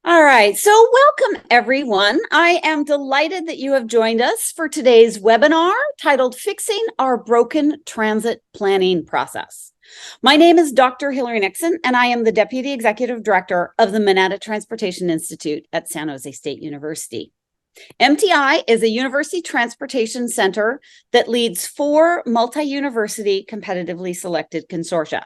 All right, so welcome everyone. I am delighted that you have joined us for today's webinar titled Fixing Our Broken Transit Planning Process. My name is Dr. Hillary Nixon, and I am the Deputy Executive Director of the Minetta Transportation Institute at San Jose State University. MTI is a university transportation center that leads 4 multi-university competitively selected consortia: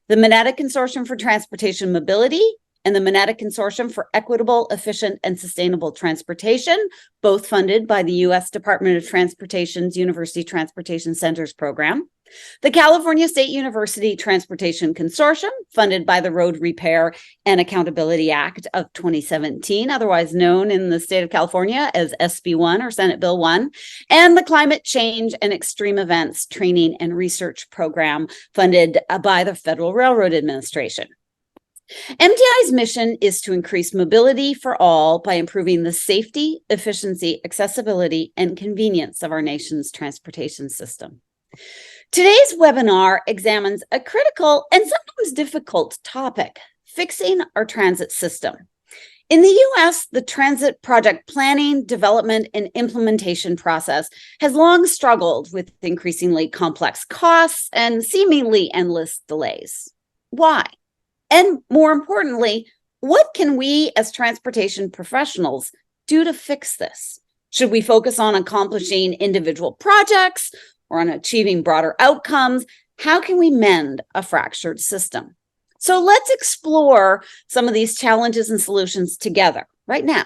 the Minetta Consortium for Transportation Mobility and the Minetta Consortium for Equitable, Efficient, and Sustainable Transportation, both funded by the U.S. Department of Transportation's University Transportation Centers program. The California State University Transportation Consortium, funded by the Road Repair and Accountability Act of 2017, otherwise known in the state of California as SB1 or Senate Bill 1, and the Climate Change and Extreme Events Training and Research Program, funded by the Federal Railroad Administration. MTI's mission is to increase mobility for all by improving the safety, efficiency, accessibility, and convenience of our nation's transportation system. Today's webinar examines a critical and sometimes difficult topic: fixing our transit system. In the U.S., the transit project planning, development, and implementation process has long struggled with increasingly complex costs and seemingly endless delays. Why? And more importantly, what can we as transportation professionals do to fix this? Should we focus on accomplishing individual projects or on achieving broader outcomes? How can we mend a fractured system? So let's explore some of these challenges and solutions together right now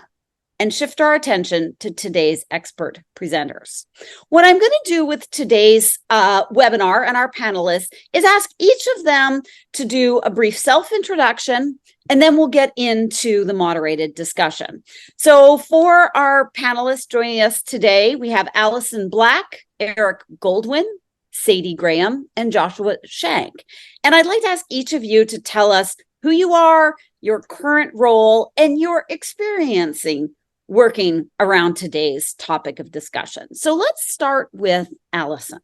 and shift our attention to today's expert presenters. What I'm going to do with today's webinar and our panelists is ask each of them to do a brief self-introduction, and then we'll get into the moderated discussion. So for our panelists joining us today, we have Alison Black, Eric Goldwyn, Sadie Graham, and Joshua Schank. And I'd like to ask each of you to tell us who you are, your current role, and your experiencing working around today's topic of discussion. So let's start with Alison.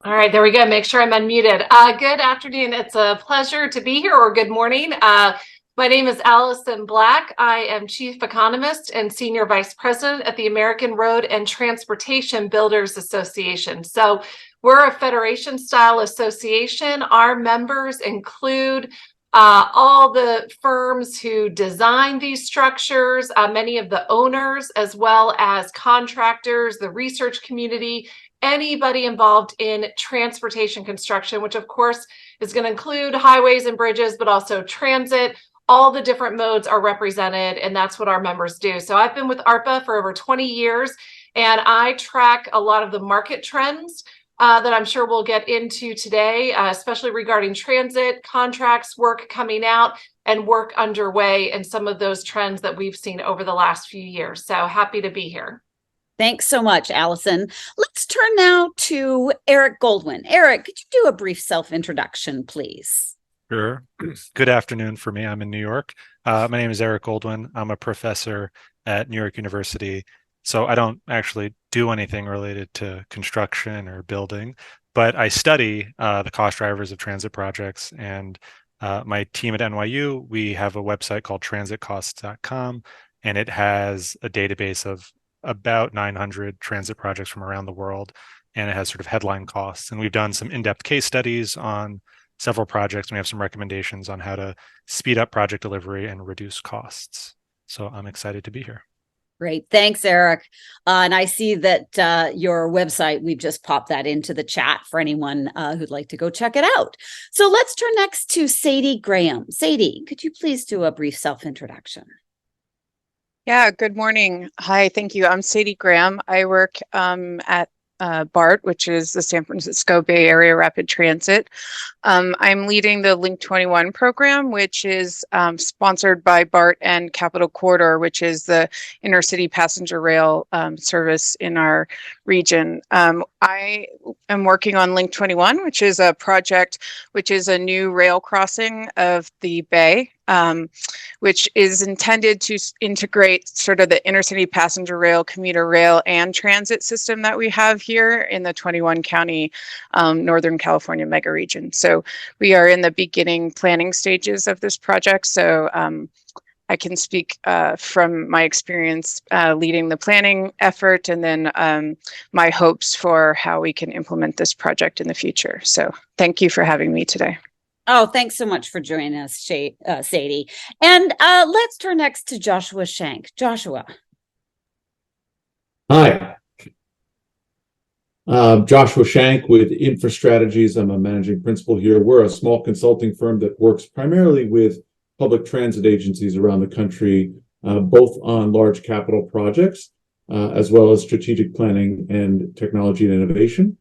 All right, there we go. Make sure I'm unmuted. Good afternoon. It's a pleasure to be here, or good morning. My name is Alison Black. I am Chief Economist and Senior Vice President at the American Road and Transportation Builders Association. So we're a federation-style association. Our members include all the firms who design these structures, many of the owners, as well as contractors, the research community, anybody involved in transportation construction, which of course is going to include highways and bridges, but also transit. All the different modes are represented, and that's what our members do. So I've been with ARTBA for over 20 years, and I track a lot of the market trends that I'm sure we'll get into today, especially regarding transit, contracts, work coming out, and work underway, and some of those trends that we've seen over the last few years. So happy to be here. Thanks so much, Alison. Let's turn now to Eric Goldwyn. Eric, could you do a brief self-introduction, please? Sure. Good afternoon for me. I'm in New York. My name is Eric Goldwyn. I'm a professor at New York University. So I don't actually do anything related to construction or building, but I study the cost drivers of transit projects. And my team at NYU, we have a website called transitcosts.com, and it has a database of about 900 transit projects from around the world, and it has sort of headline costs. And we've done some in-depth case studies on several projects, and we have some recommendations on how to speed up project delivery and reduce costs. So I'm excited to be here. Great. Thanks, Eric. And I see that your website, we've just popped that into the chat for anyone who'd like to go check it out. So let's turn next to Sadie Graham. Sadie, could you please do a brief self-introduction? Yeah, good morning. Hi, thank you. I'm Sadie Graham. I work at BART, which is the San Francisco Bay Area Rapid Transit. I'm leading the Link 21 program, which is sponsored by BART and Capital Corridor, which is the intercity passenger rail service in our region. I am working on Link 21, which is a project which is a new rail crossing of the Bay which is intended to integrate sort of the intercity passenger rail, commuter rail, and transit system that we have here in the 21 county Northern California mega region. So we are in the beginning planning stages of this project. So I can speak from my experience leading the planning effort, and then my hopes for how we can implement this project in the future. So thank you for having me today. Oh, thanks so much for joining us, Sadie. And let's turn next to Joshua Schank. Joshua. Hi. Joshua Schank with InfraStrategies. I'm a managing principal here. We're a small consulting firm that works primarily with public transit agencies around the country, both on large capital projects, as well as strategic planning and technology and innovation.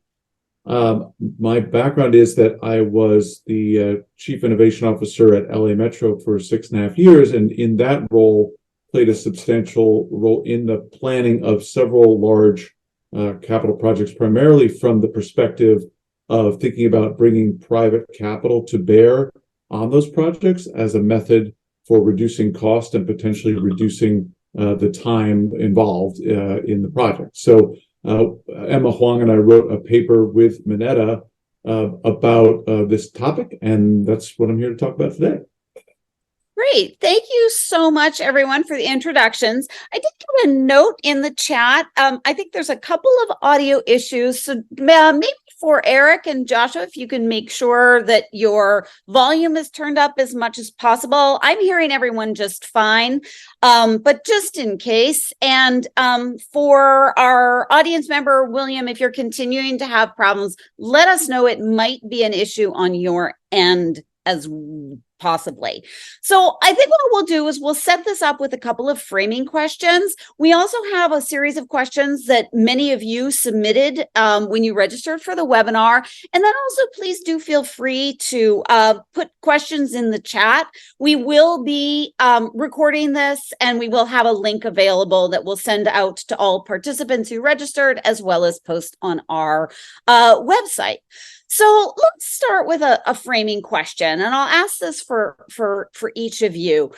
My background is that I was the Chief Innovation Officer at LA Metro for 6.5 years, and in that role played a substantial role in the planning of several large capital projects, primarily from the perspective of thinking about bringing private capital to bear on those projects as a method for reducing cost and potentially reducing the time involved in the project. So Emma Huang and I wrote a paper with Mineta about this topic, and that's what I'm here to talk about today. Great. Thank you so much, everyone, for the introductions. I did get a note in the chat. I think there's a couple of audio issues. So maybe for Eric and Joshua, if you can make sure that your volume is turned up as much as possible. I'm hearing everyone just fine, but just in case. And for our audience member, William, if you're continuing to have problems, let us know. It might be an issue on your end as possibly. So I think what we'll do is we'll set this up with a couple of framing questions. We also have a series of questions that many of you submitted when you registered for the webinar. And then also please do feel free to put questions in the chat. We will be recording this, and we will have a link available that we'll send out to all participants who registered, as well as post on our website. So let's start with a framing question, and I'll ask this for each of you.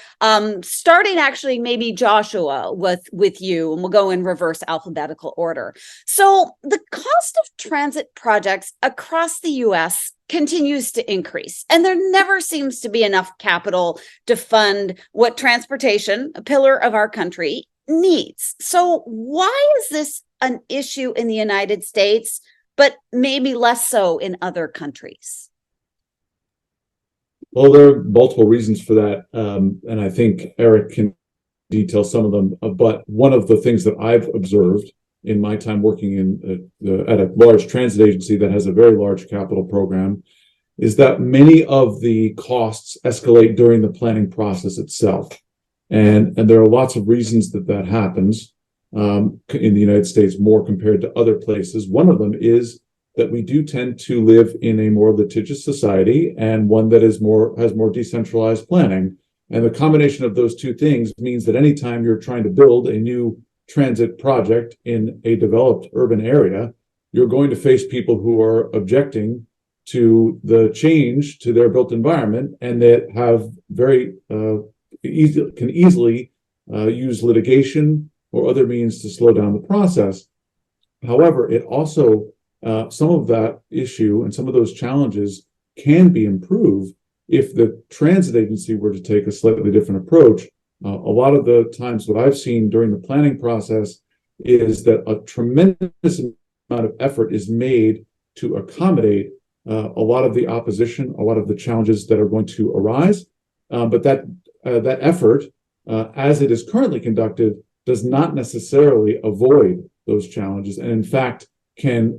Starting actually maybe Joshua with you, and we'll go in reverse alphabetical order. So the cost of transit projects across the U.S. continues to increase, and there never seems to be enough capital to fund what transportation, a pillar of our country, needs. So why is this an issue in the United States, but maybe less so in other countries? Well, there are multiple reasons for that, and I think Eric can detail some of them. But one of the things that I've observed in my time working at a large transit agency that has a very large capital program is that many of the costs escalate during the planning process itself. And there are lots of reasons that happens. In the United States more compared to other places. One of them is that we do tend to live in a more litigious society, and one that has more decentralized planning. And the combination of those two things means that anytime you're trying to build a new transit project in a developed urban area, you're going to face people who are objecting to the change to their built environment, and that have can easily use litigation or other means to slow down the process. However, it also, some of that issue and some of those challenges can be improved if the transit agency were to take a slightly different approach. A lot of the times what I've seen during the planning process is that a tremendous amount of effort is made to accommodate a lot of the opposition, a lot of the challenges that are going to arise. But that effort, as it is currently conducted, does not necessarily avoid those challenges, and in fact can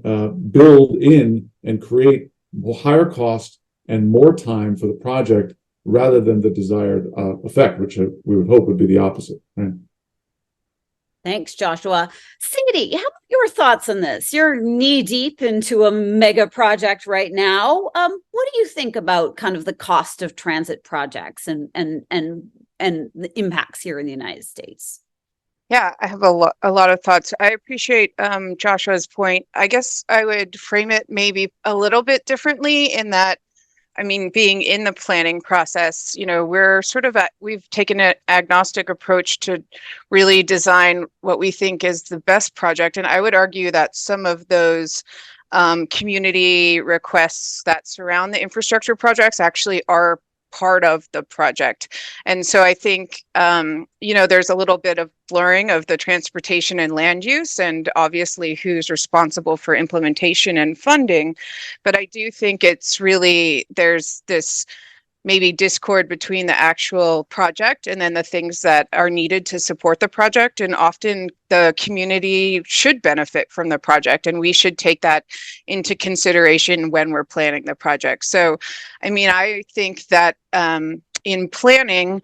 build in and create higher cost and more time for the project rather than the desired effect, which we would hope would be the opposite. Right? Thanks, Joshua. Sadie, how about your thoughts on this? You're knee deep into a mega project right now. What do you think about kind of the cost of transit projects and the impacts here in the United States? Yeah, I have a lot of thoughts. I appreciate Joshua's point. I guess I would frame it maybe a little bit differently in that I mean, being in the planning process, we're we've taken an agnostic approach to really design what we think is the best project. And I would argue that some of those community requests that surround the infrastructure projects actually are part of the project. And so I think, there's a little bit of blurring of the transportation and land use, and obviously who's responsible for implementation and funding. But I do think there's this maybe discord between the actual project and then the things that are needed to support the project. And often the community should benefit from the project, and we should take that into consideration when we're planning the project. So, I mean, I think that in planning,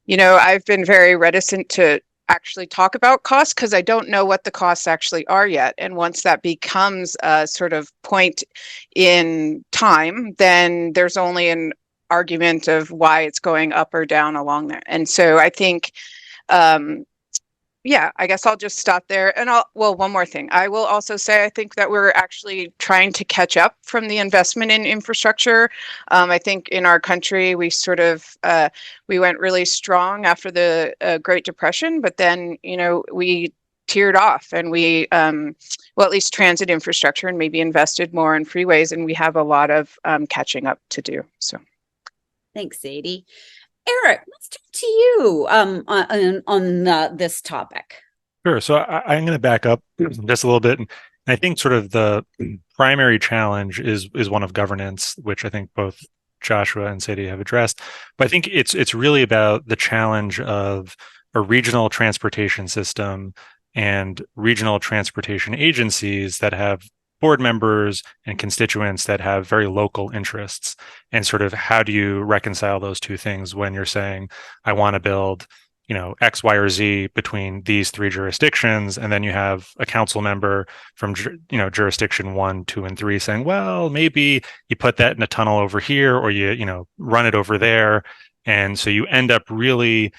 I've been very reticent to actually talk about costs because I don't know what the costs actually are yet. And once that becomes a sort of point in time, then there's only an argument of why it's going up or down along there. And so I think, I guess I'll just stop there. And one more thing. I will also say, I think that we're actually trying to catch up from the investment in infrastructure. I think in our country, we we went really strong after the Great Depression, but then, we tiered off and we, at least transit infrastructure, and maybe invested more in freeways. And we have a lot of catching up to do. So. Thanks, Sadie. Eric, let's talk to you on this topic. Sure. So I'm going to back up just a little bit. And I think sort of the primary challenge is one of governance, which I think both Joshua and Sadie have addressed. But I think it's really about the challenge of a regional transportation system and regional transportation agencies that have board members and constituents that have very local interests, and sort of how do you reconcile those two things when you're saying, I want to build, X, Y, or Z between these three jurisdictions, and then you have a council member from, jurisdiction 1, 2, and 3 saying, well, maybe you put that in a tunnel over here, or you run it over there. And so you end up really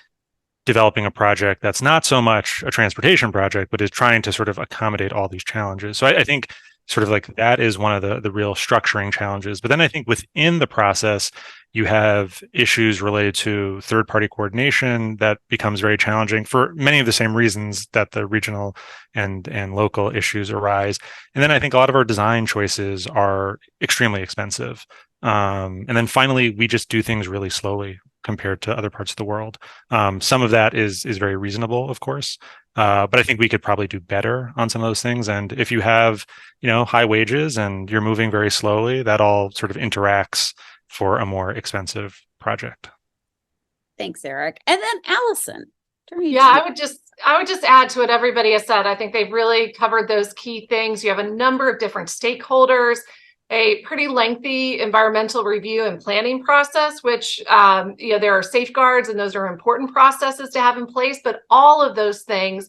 developing a project that's not so much a transportation project, but is trying to sort of accommodate all these challenges. So I think sort of like that is one of the real structuring challenges. But then I think within the process, you have issues related to third-party coordination that becomes very challenging for many of the same reasons that the regional and local issues arise. And then I think a lot of our design choices are extremely expensive. And then finally, we just do things really slowly compared to other parts of the world. Some of that is very reasonable, of course. But I think we could probably do better on some of those things. And if you have, high wages and you're moving very slowly, that all sort of interacts for a more expensive project. Thanks, Eric. And then Alison. I would just add to what everybody has said. I think they've really covered those key things. You have a number of different stakeholders, a pretty lengthy environmental review and planning process, which, there are safeguards, and those are important processes to have in place. But all of those things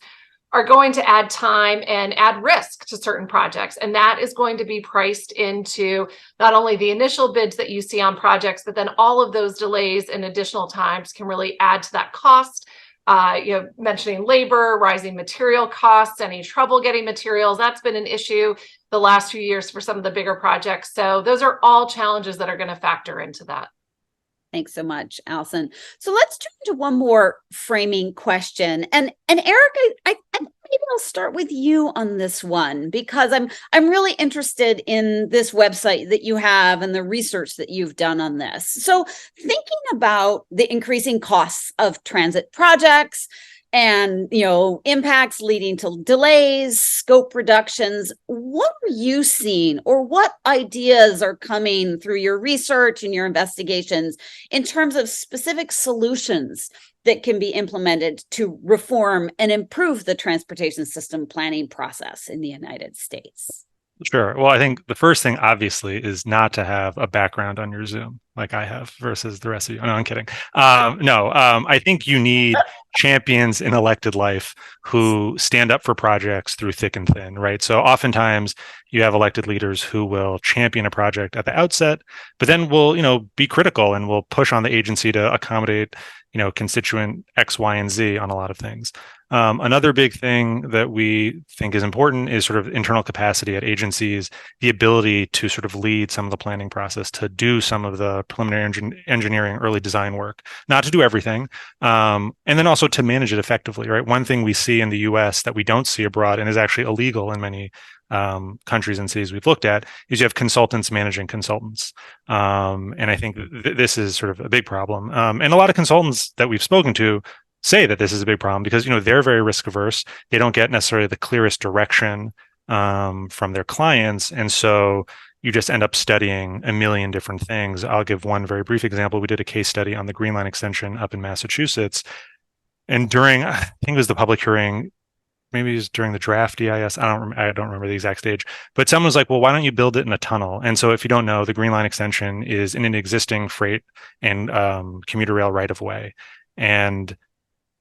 are going to add time and add risk to certain projects. And that is going to be priced into not only the initial bids that you see on projects, but then all of those delays and additional times can really add to that cost. Mentioning labor, rising material costs, any trouble getting materials, that's been an issue the last few years for some of the bigger projects. So those are all challenges that are going to factor into that. Thanks so much, Alison. So let's turn to one more framing question. And Eric, I maybe I'll start with you on this one, because I'm really interested in this website that you have and the research that you've done on this. So thinking about the increasing costs of transit projects and, impacts leading to delays, scope reductions, what are you seeing, or what ideas are coming through your research and your investigations in terms of specific solutions that can be implemented to reform and improve the transportation system planning process in the United States? Sure. Well, I think the first thing, obviously, is not to have a background on your Zoom like I have versus the rest of you. No, I'm kidding. I think you need champions in elected life who stand up for projects through thick and thin, right? So oftentimes you have elected leaders who will champion a project at the outset, but then will, be critical and will push on the agency to accommodate, constituent X, Y, and Z on a lot of things. Another big thing that we think is important is sort of internal capacity at agencies, the ability to sort of lead some of the planning process, to do some of the preliminary engineering, early design work, not to do everything, and then also to manage it effectively, right? One thing we see in the US that we don't see abroad and is actually illegal in many countries and cities we've looked at is you have consultants managing consultants. And I think this is sort of a big problem. And a lot of consultants that we've spoken to say that this is a big problem because, they're very risk averse. They don't get necessarily the clearest direction from their clients. And so you just end up studying a million different things. I'll give one very brief example. We did a case study on the Green Line extension up in Massachusetts. And during, I think it was the public hearing, maybe it was during the draft EIS. I don't remember the exact stage, but someone was like, well, why don't you build it in a tunnel? And so if you don't know, the Green Line extension is in an existing freight and commuter rail right of way. And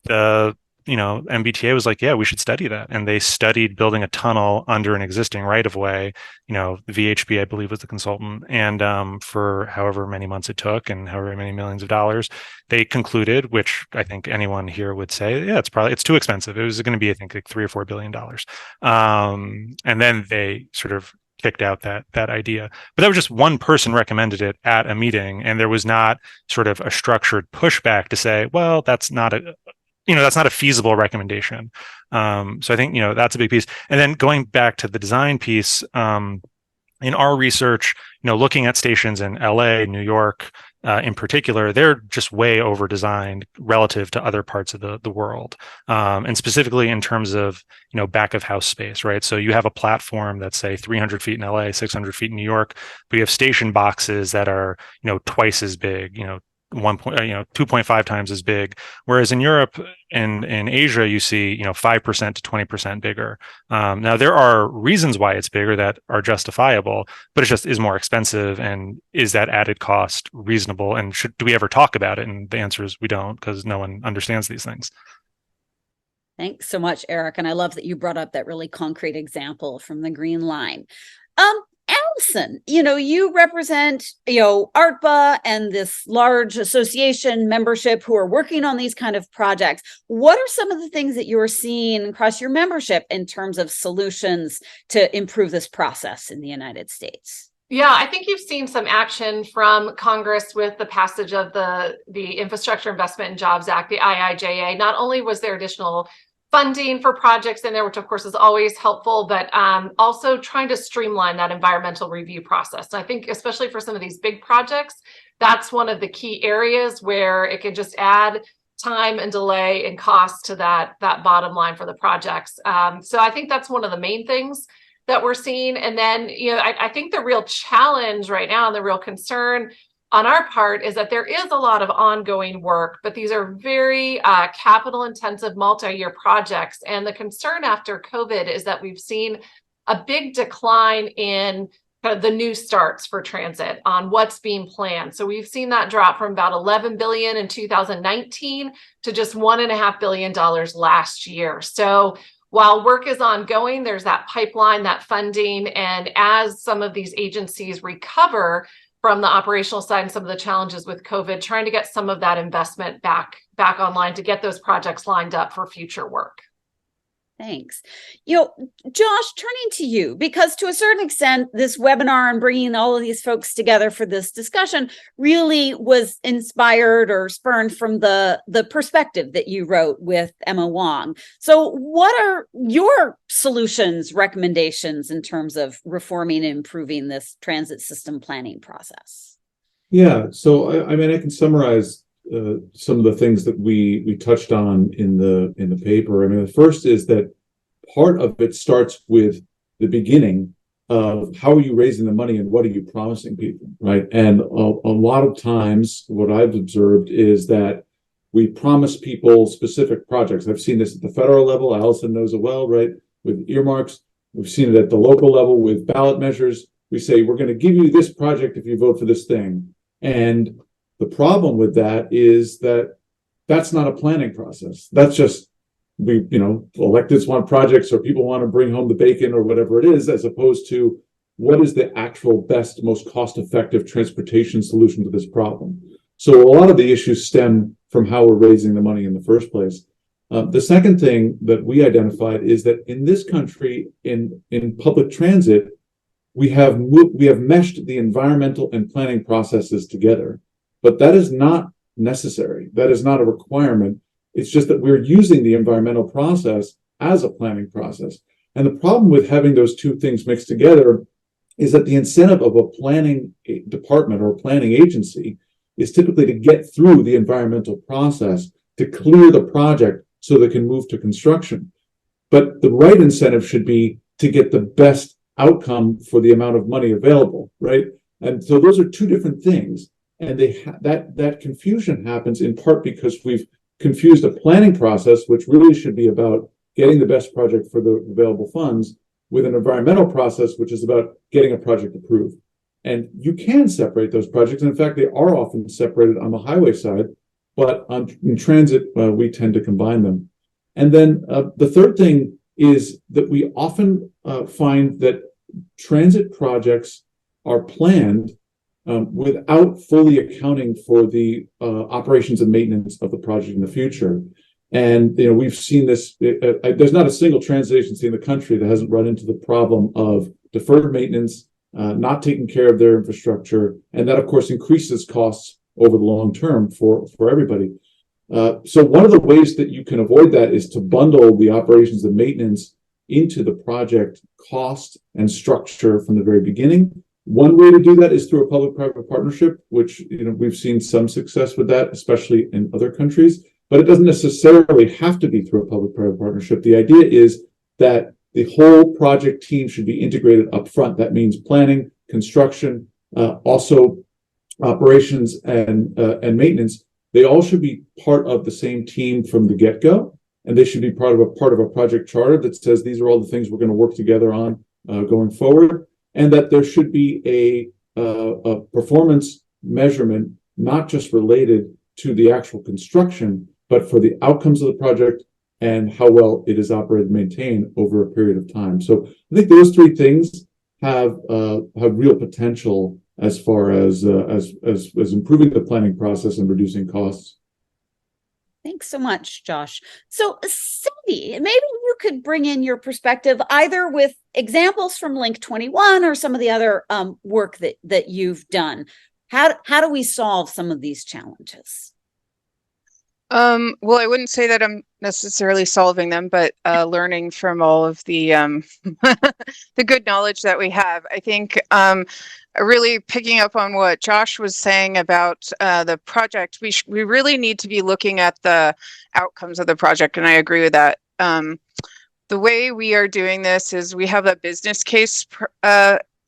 the MBTA was like, yeah, we should study that. And they studied building a tunnel under an existing right of way. The VHB, I believe, was the consultant. And for however many months it took and however many millions of dollars, they concluded, which I think anyone here would say, yeah, it's too expensive. It was going to be, I think, like $3 or $4 billion. And then they sort of kicked out that idea. But that was just one person recommended it at a meeting. And there was not sort of a structured pushback to say, well, that's not a feasible recommendation. So I think, that's a big piece. And then going back to the design piece, in our research, looking at stations in LA, New York, in particular, they're just way over designed relative to other parts of the world. And specifically in terms of, back of house space, right? So you have a platform that's say 300 feet in LA, 600 feet in New York, but you have station boxes that are, twice as big, 2.5 times as big. Whereas in Europe and in Asia, you see, 5% to 20% bigger. Now there are reasons why it's bigger that are justifiable, but it just is more expensive. And is that added cost reasonable? And do we ever talk about it? And the answer is we don't, because no one understands these things. Thanks so much, Eric. And I love that you brought up that really concrete example from the Green Line. Alison, you represent, ARTBA and this large association membership who are working on these kind of projects. What are some of the things that you are seeing across your membership in terms of solutions to improve this process in the United States? Yeah, I think you've seen some action from Congress with the passage of the Infrastructure Investment and Jobs Act, the IIJA. Not only was there additional funding for projects in there, which of course is always helpful, but also trying to streamline that environmental review process. And I think especially for some of these big projects, that's one of the key areas where it can just add time and delay and cost to that bottom line for the projects. So I think that's one of the main things that we're seeing. And then, I think the real challenge right now and the real concern on our part is that there is a lot of ongoing work, but these are very capital intensive multi-year projects. And the concern after COVID is that we've seen a big decline in kind of the new starts for transit on what's being planned. So we've seen that drop from about 11 billion in 2019 to just $1.5 billion last year. So while work is ongoing, there's that pipeline, that funding, and as some of these agencies recover from the operational side and some of the challenges with COVID, trying to get some of that investment back online to get those projects lined up for future work. Thanks. Josh, turning to you, because to a certain extent, this webinar and bringing all of these folks together for this discussion really was inspired or spurned from the perspective that you wrote with Emma Wong. So what are your solutions, recommendations in terms of reforming and improving this transit system planning process? Yeah, so I can summarize some of the things that we touched on in the paper. The first is that part of it starts with the beginning of how are you raising the money and what are you promising people, right? And a lot of times what I've observed is that we promise people specific projects. I've seen this at the federal level. Alison knows it well, right? With earmarks. We've seen it at the local level with ballot measures. We say, we're going to give you this project if you vote for this thing. And the problem with that is that that's not a planning process. That's just, electeds want projects, or people want to bring home the bacon, or whatever it is, as opposed to what is the actual best, most cost-effective transportation solution to this problem. So a lot of the issues stem from how we're raising the money in the first place. The second thing that we identified is that in this country, in public transit, we have meshed the environmental and planning processes together, but that is not necessary. That is not a requirement. It's just that we're using the environmental process as a planning process. And the problem with having those two things mixed together is that the incentive of a planning department or a planning agency is typically to get through the environmental process, to clear the project so they can move to construction. But the right incentive should be to get the best outcome for the amount of money available, right? And so those are two different things. And that confusion happens in part because we've confused a planning process, which really should be about getting the best project for the available funds, with an environmental process, which is about getting a project approved. And you can separate those projects. And in fact, they are often separated on the highway side, but in transit, we tend to combine them. And then the third thing is that we often find that transit projects are planned without fully accounting for the operations and maintenance of the project in the future. And we've seen this. There's not a single transit agency in the country that hasn't run into the problem of deferred maintenance, not taking care of their infrastructure, and that, of course, increases costs over the long term for everybody. So one of the ways that you can avoid that is to bundle the operations and maintenance into the project cost and structure from the very beginning. One way to do that is through a public-private partnership, which we've seen some success with that, especially in other countries. But it doesn't necessarily have to be through a public-private partnership. The idea is that the whole project team should be integrated up front. That means planning, construction, also operations and maintenance. They all should be part of the same team from the get-go, and they should be part of a project charter that says these are all the things we're going to work together on going forward, and that there should be a performance measurement, not just related to the actual construction, but for the outcomes of the project and how well it is operated and maintained over a period of time. So I think those three things have real potential as far as improving the planning process and reducing costs. Thanks so much, Josh. So, Sadie, maybe you could bring in your perspective either with examples from Link 21 or some of the other work that you've done. How do we solve some of these challenges? Well, I wouldn't say that I'm necessarily solving them, but learning from all of the the good knowledge that we have. I think really picking up on what Josh was saying about the project, we really need to be looking at the outcomes of the project, and I agree with that. The way we are doing this is we have a business case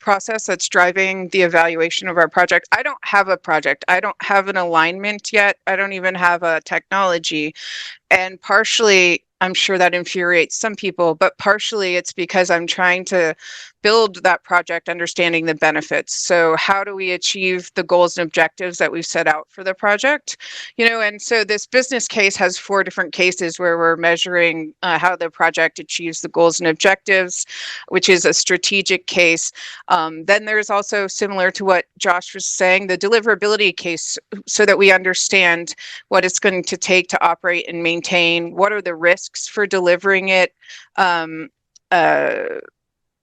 process that's driving the evaluation of our project. I don't have a project. I don't have an alignment yet. I don't even have a technology. And partially, I'm sure that infuriates some people, but partially it's because I'm trying to build that project understanding the benefits. So how do we achieve the goals and objectives that we've set out for the project? And so this business case has 4 different cases where we're measuring how the project achieves the goals and objectives, which is a strategic case. Then there's also, similar to what Josh was saying, the deliverability case, so that we understand what it's going to take to operate and maintain, what are the risks for delivering it.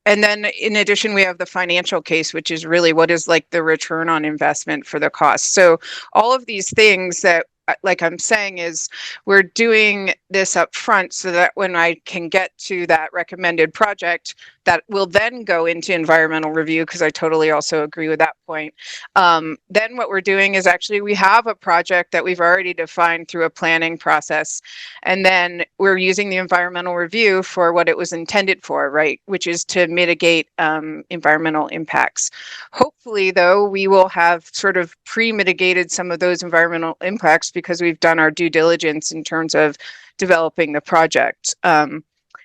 And then in addition, we have the financial case, which is really what is like the return on investment for the cost. So all of these things that, like I'm saying, is we're doing this up front so that when I can get to that recommended project, that will then go into environmental review, because I totally also agree with that point. Then what we're doing is actually we have a project that we've already defined through a planning process, and then we're using the environmental review for what it was intended for, right? Which is to mitigate environmental impacts. Hopefully, though, we will have sort of pre-mitigated some of those environmental impacts because we've done our due diligence in terms of developing the project.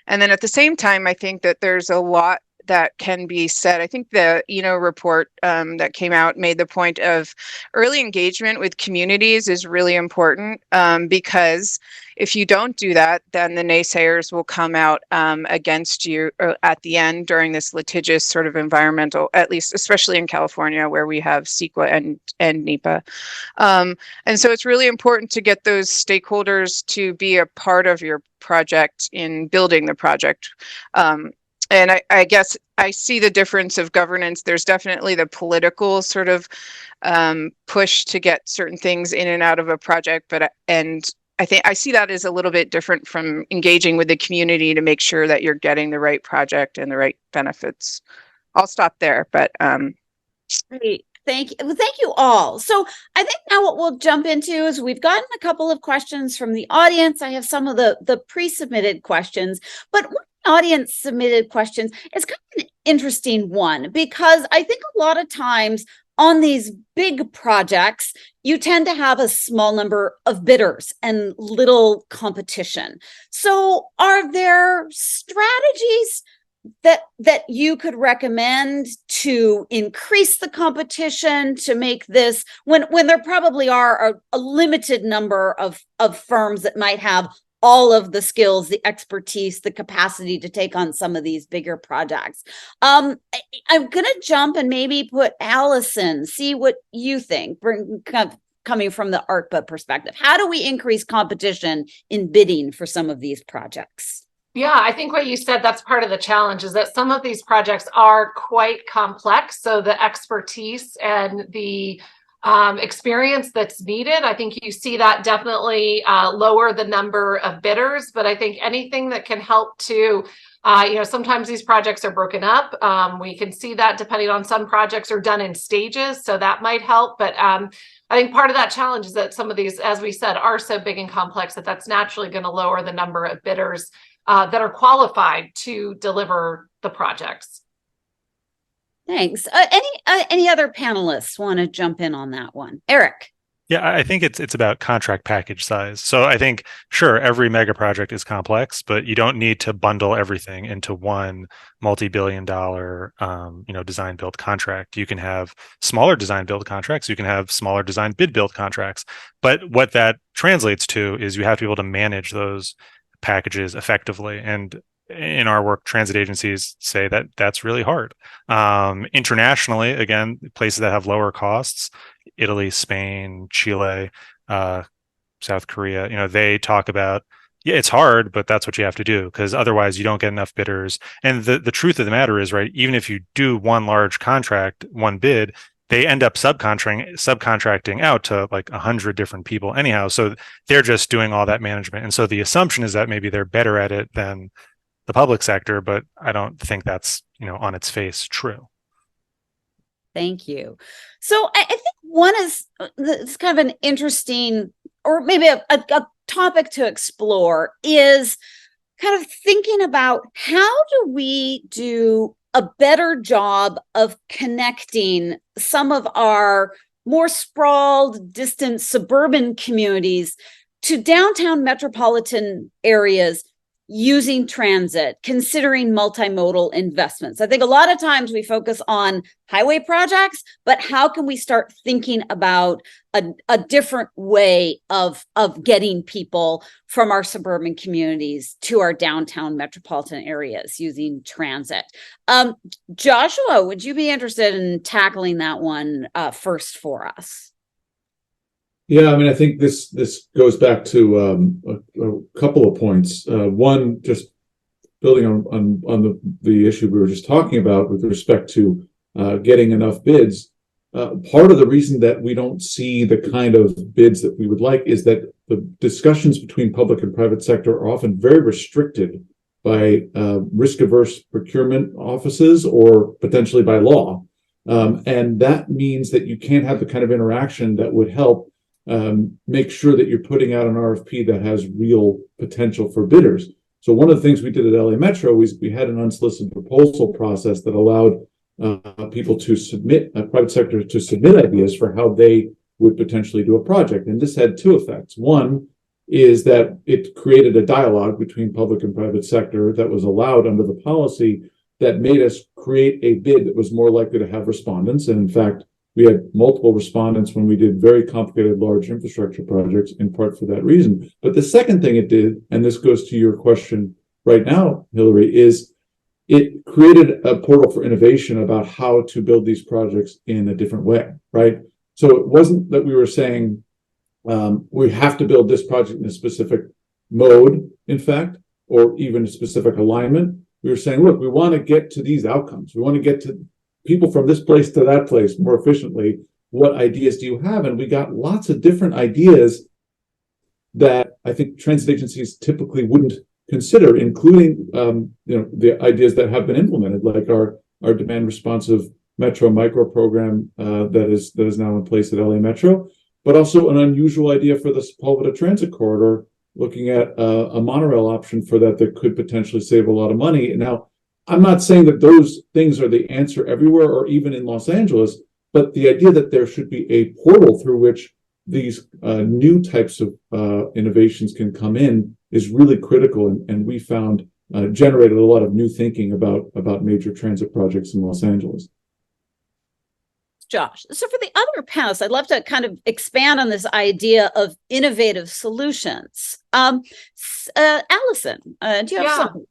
And then at the same time, I think that there's a lot that can be said. I think the report that came out made the point of early engagement with communities is really important, because if you don't do that, then the naysayers will come out against you at the end during this litigious sort of environmental, at least especially in California where we have CEQA and NEPA. And so it's really important to get those stakeholders to be a part of your project in building the project. And I guess I see the difference of governance. There's definitely the political sort of push to get certain things in and out of a project, and I think I see that as a little bit different from engaging with the community to make sure that you're getting the right project and the right benefits. I'll stop there, but Great. Thank you. Well, thank you all. So I think now what we'll jump into is we've gotten a couple of questions from the audience. I have some of the pre-submitted questions, but one of the audience submitted questions is kind of an interesting one, because I think a lot of times on these big projects, you tend to have a small number of bidders and little competition. So are there strategies that you could recommend to increase the competition, to make this, when there probably are a limited number of firms that might have all of the skills, the expertise, the capacity to take on some of these bigger projects? I'm going to jump and maybe put Alison, see what you think, coming from the ARTBA perspective. How do we increase competition in bidding for some of these projects? Yeah, I think what you said, that's part of the challenge, is that some of these projects are quite complex. So the expertise and the experience that's needed, I think you see that definitely lower the number of bidders. But I think anything that can help to, sometimes these projects are broken up. We can see that depending on, some projects are done in stages, so that might help. But I think part of that challenge is that some of these, as we said, are so big and complex that that's naturally going to lower the number of bidders that are qualified to deliver the projects. Thanks. Any other panelists want to jump in on that one? Eric. Yeah, I think it's about contract package size. So I think, sure, every mega project is complex, but you don't need to bundle everything into one multi-billion-dollar, design build contract. You can have smaller design build contracts. You can have smaller design bid build contracts. But what that translates to is you have to be able to manage those packages effectively. And in our work, transit agencies say that that's really hard. Internationally, again, places that have lower costs, Italy, Spain, Chile, South Korea, they talk about, yeah, it's hard, but that's what you have to do, because otherwise you don't get enough bidders. And the truth of the matter is, right, even if you do one large contract, one bid, they end up subcontracting out to like 100 different people anyhow. So they're just doing all that management. And so the assumption is that maybe they're better at it than the public sector, but I don't think that's, on its face true. Thank you. So I think one is, it's kind of an interesting, or maybe a topic to explore, is kind of thinking about how do we do a better job of connecting some of our more sprawled, distant suburban communities to downtown metropolitan areas using transit, considering multimodal investments. I think a lot of times we focus on highway projects, but how can we start thinking about a different way of getting people from our suburban communities to our downtown metropolitan areas using transit? Joshua, would you be interested in tackling that one first for us? Yeah, I mean, I think this goes back to a couple of points. One, just building on the issue we were just talking about with respect to getting enough bids. Part of the reason that we don't see the kind of bids that we would like is that the discussions between public and private sector are often very restricted by risk-averse procurement offices or potentially by law. And that means that you can't have the kind of interaction that would help make sure that you're putting out an RFP that has real potential for bidders. So one of the things we did at LA Metro is we had an unsolicited proposal process that allowed people to submit, private sector to submit ideas for how they would potentially do a project. And this had two effects. One is that it created a dialogue between public and private sector that was allowed under the policy, that made us create a bid that was more likely to have respondents. And in fact, we had multiple respondents when we did very complicated large infrastructure projects, in part for that reason. But the second thing it did, and this goes to your question right now, Hillary, is it created a portal for innovation about how to build these projects in a different way, right? So it wasn't that we were saying we have to build this project in a specific mode, in fact, or even a specific alignment. We were saying, look, we want to get to these outcomes. We want to get to people from this place to that place more efficiently. What ideas do you have? And we got lots of different ideas that I think transit agencies typically wouldn't consider, including the ideas that have been implemented, like our demand responsive Metro micro program that is now in place at LA Metro, but also an unusual idea for the Sepulveda Transit Corridor, looking at a monorail option for that could potentially save a lot of money. Now, I'm not saying that those things are the answer everywhere or even in Los Angeles, but the idea that there should be a portal through which these new types of innovations can come in is really critical, and we found generated a lot of new thinking about major transit projects in Los Angeles. Josh. So for the other panelists, I'd love to kind of expand on this idea of innovative solutions. Alison, do you have something?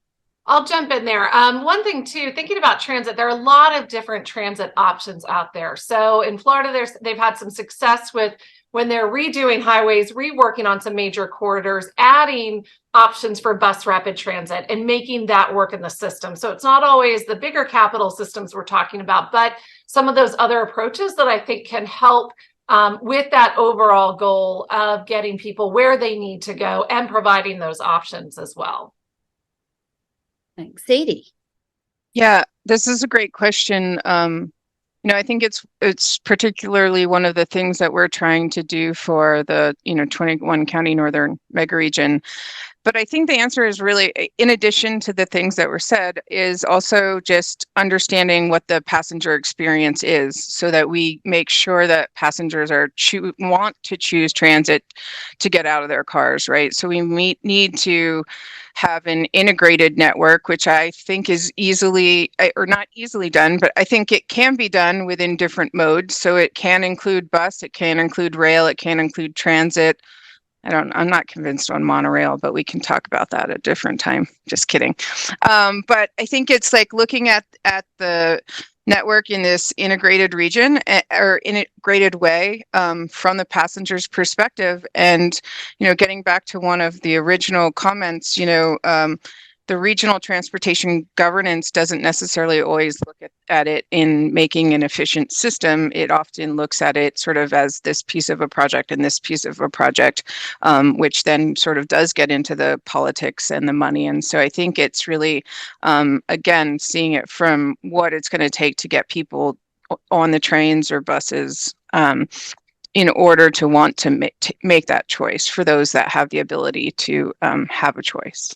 I'll jump in there. One thing too, thinking about transit, there are a lot of different transit options out there. So in Florida, they've had some success with when they're redoing highways, reworking on some major corridors, adding options for bus rapid transit and making that work in the system. So it's not always the bigger capital systems we're talking about, but some of those other approaches that I think can help with that overall goal of getting people where they need to go and providing those options as well. Thanks. Sadie. Yeah, this is a great question. I think it's particularly one of the things that we're trying to do for the 21 county northern mega region. But I think the answer is really, in addition to the things that were said, is also just understanding what the passenger experience is, so that we make sure that passengers want to choose transit to get out of their cars, right? So we need to have an integrated network, which I think is not easily done, but I think it can be done within different modes. So it can include bus, it can include rail, it can include transit. I'm not convinced on monorail, but we can talk about that at a different time. Just kidding. But I think it's like looking at the network in this integrated region or integrated way from the passenger's perspective. And, getting back to one of the original comments, the regional transportation governance doesn't necessarily always look at it in making an efficient system. It often looks at it sort of as this piece of a project and this piece of a project, which then sort of does get into the politics and the money. And so I think it's really, again, seeing it from what it's going to take to get people on the trains or buses in order to want to make that choice for those that have the ability to have a choice.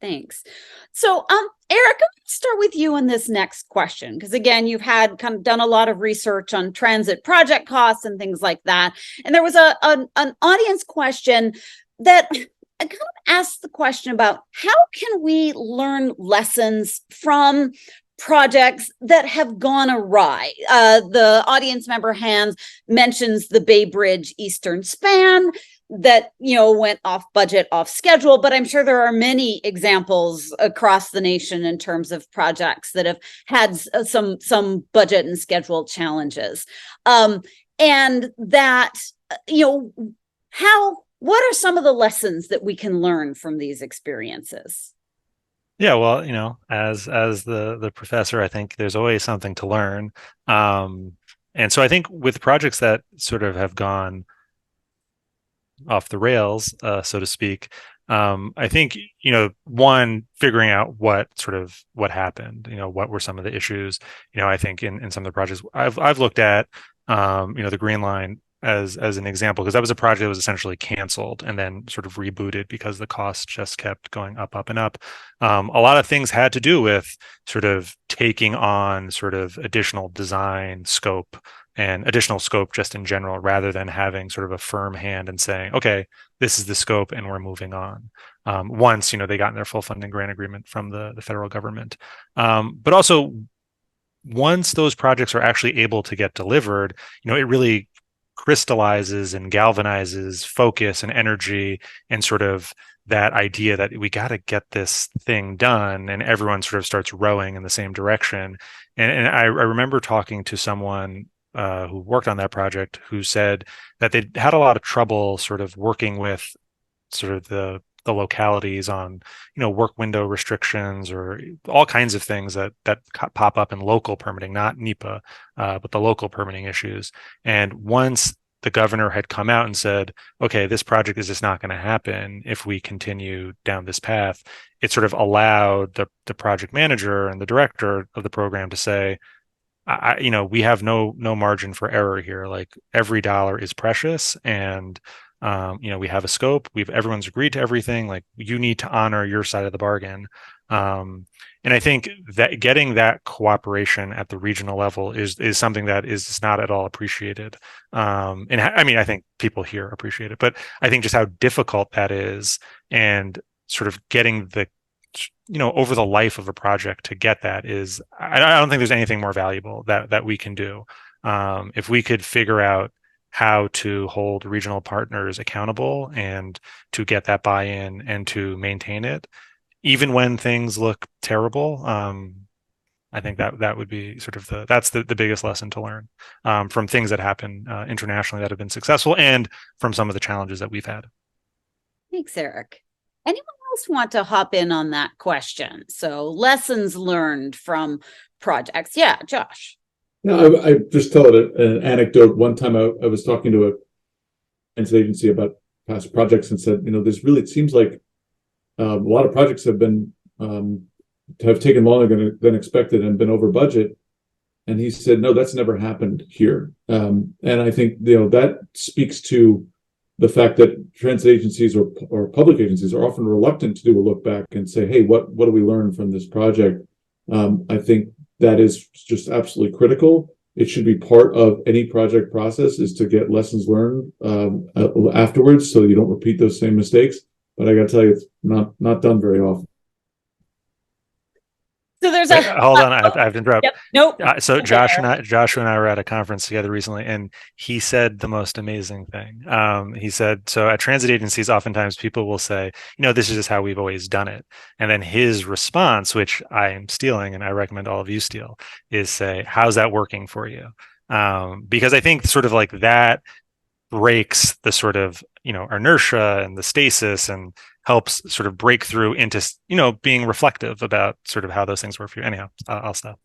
Thanks. So, Eric, I'm going to start with you on this next question, because again, you've had kind of done a lot of research on transit project costs and things like that. And there was an audience question that I kind of asked the question about how can we learn lessons from projects that have gone awry. The audience member Hans mentions the Bay Bridge Eastern Span that went off budget, off schedule, but I'm sure there are many examples across the nation in terms of projects that have had some budget and schedule challenges. And that what are some of the lessons that we can learn from these experiences? Yeah, well, as the professor, I think there's always something to learn. And so I think with projects that sort of have gone off the rails, so to speak, I think, one, figuring out what happened, what were some of the issues, I think in some of the projects I've looked at, the Green Line as an example, because that was a project that was essentially canceled and then sort of rebooted because the cost just kept going up and up. A lot of things had to do with sort of taking on sort of additional design scope and additional scope just in general, rather than having sort of a firm hand and saying, okay, this is the scope and we're moving on. Once, they got in their full funding grant agreement from the federal government. But also, once those projects are actually able to get delivered, it really crystallizes and galvanizes focus and energy and sort of that idea that we got to get this thing done, and everyone sort of starts rowing in the same direction. And I remember talking to someone who worked on that project, who said that they had a lot of trouble sort of working with sort of the localities on, work window restrictions or all kinds of things that pop up in local permitting, not NEPA, but the local permitting issues. And once the governor had come out and said, okay, this project is just not going to happen if we continue down this path, it sort of allowed the project manager and the director of the program to say, we have no margin for error here. Like, every dollar is precious, and we have a scope. Everyone's agreed to everything. Like, you need to honor your side of the bargain. And I think that getting that cooperation at the regional level is something that is not at all appreciated. And I think people here appreciate it, but I think just how difficult that is, and sort of getting over the life of a project to get that is, I don't think there's anything more valuable that we can do. If we could figure out how to hold regional partners accountable and to get that buy-in and to maintain it, even when things look terrible, I think that would be sort of that's the biggest lesson to learn from things that happen internationally that have been successful, and from some of the challenges that we've had. Thanks, Eric. Anyone else want to hop in on that question? So, lessons learned from projects. Yeah, Josh. No, I just tell it an anecdote. One time I was talking to a transit agency about past projects and said, it seems like a lot of projects have taken longer than expected and been over budget. And he said, no, that's never happened here. And I think, that speaks to the fact that transit agencies or public agencies are often reluctant to do a look back and say, hey, what do we learn from this project? I think that is just absolutely critical. It should be part of any project process, is to get lessons learned afterwards, so you don't repeat those same mistakes. But I got to tell you, it's not done very often. So there's hold on, I have to interrupt. Yep. Nope. So Joshua and I were at a conference together recently, and he said the most amazing thing. He said, so at transit agencies, oftentimes people will say, this is just how we've always done it. And then his response, which I am stealing, and I recommend all of you steal, is say, how's that working for you? Because I think sort of like that breaks the sort of, inertia and the stasis, and helps sort of break through into, being reflective about sort of how those things work for you. Anyhow, I'll stop.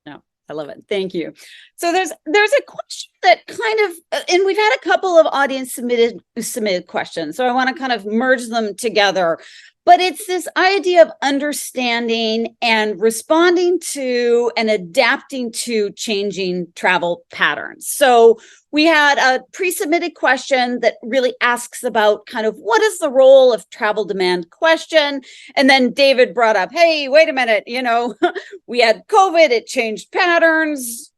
No, I love it. Thank you. So there's a question that kind of, and we've had a couple of audience submitted questions, so I want to kind of merge them together. But it's this idea of understanding and responding to and adapting to changing travel patterns. So we had a pre-submitted question that really asks about kind of what is the role of travel demand question. And then David brought up, hey, wait a minute, we had COVID, it changed patterns.